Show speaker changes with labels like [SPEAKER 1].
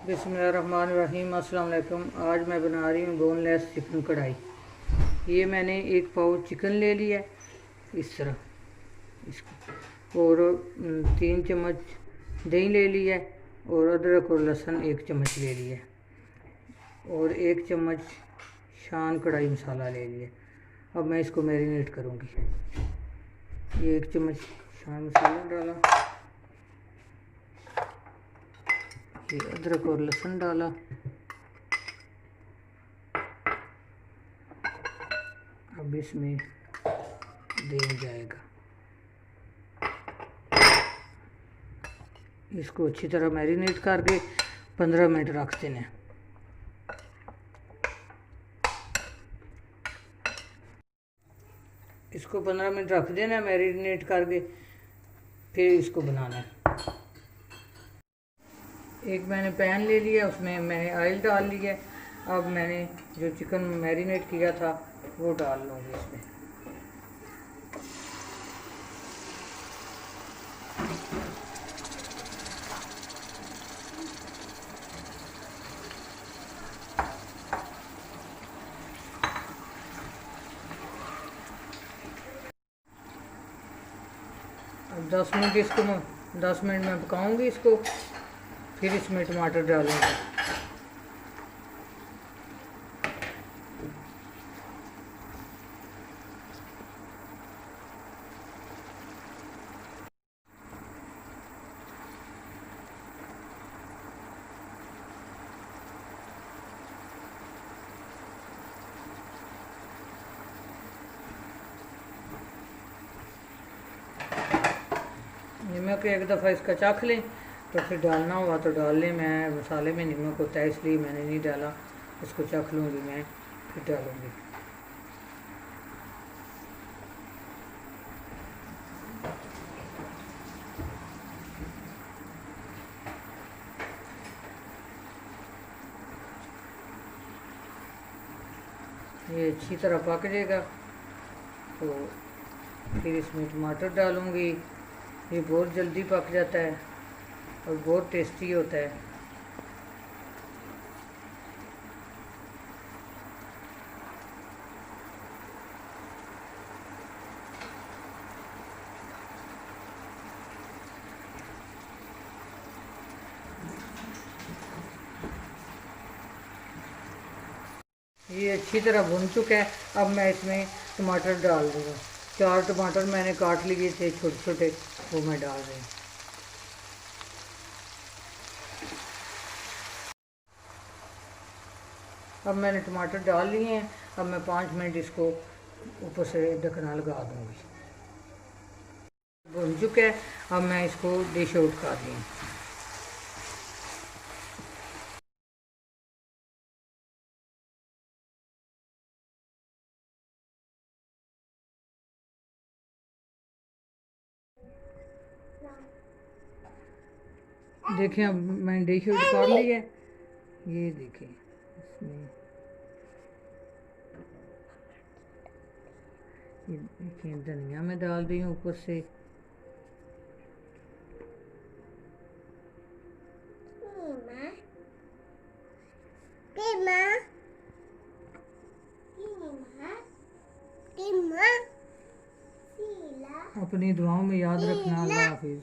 [SPEAKER 1] बिस्मिल्लाहिर्रहमानिर्रहीम। अस्सलाम वालेकुम। आज मैं बना रही हूँ बोनलेस चिकन कढ़ाई। ये मैंने 1 पाव चिकन ले लिया इस तरह इसको, और 3 चम्मच दही ले लिया, और अदरक और लहसुन 1 चम्मच ले लिया, और 1 चम्मच शान कढ़ाई मसाला ले लिया। अब मैं इसको मैरिनेट करूँगी। ये 1 चम्मच शान मसाला डाला, ये अदरक और लहसुन डाला, अब इसमें दही जाएगा। इसको अच्छी तरह मैरिनेट करके 15 मिनट रख देना। इसको 15 मिनट रख देना मैरिनेट करके, फिर इसको बनाना है। एक मैंने पैन ले लिया, उसमें मैंने ऑयल डाल लिया। अब मैंने जो चिकन मैरिनेट किया था वो डाल लूँगी इसमें। अब 10 मिनट में पकाऊंगी इसको, फिर इसमें टमाटर डालूंगी। नमक एक दफ़ा इसका चख लें, तो फिर डालना हुआ तो डाल लें। मैं मसाले में नमक होता है इसलिए मैंने नहीं डाला। इसको चख लूँगी मैं, फिर डालूँगी। ये अच्छी तरह पक जाएगा तो फिर इसमें टमाटर डालूँगी। ये बहुत जल्दी पक जाता है और बहुत टेस्टी होता है। ये अच्छी तरह भुन चुका है। अब मैं इसमें टमाटर डाल दूँगा। 4 टमाटर मैंने काट लिए थे छोटे छोटे, वो मैं डाल रही हूँ। अब मैंने टमाटर डाल लिए हैं। अब मैं 5 मिनट इसको ऊपर से ढकना लगा दूँगी। भुन चुका है। अब मैं इसको डिश आउट कर रही हूँ। देखें, अब मैंने डिश आउट कर ली है। ये देखें, इसमें ये देखें धनिया मैं डाल दी हूँ ऊपर से। अपनी दुआओं में याद रखना। अल्लाह हाफिज़।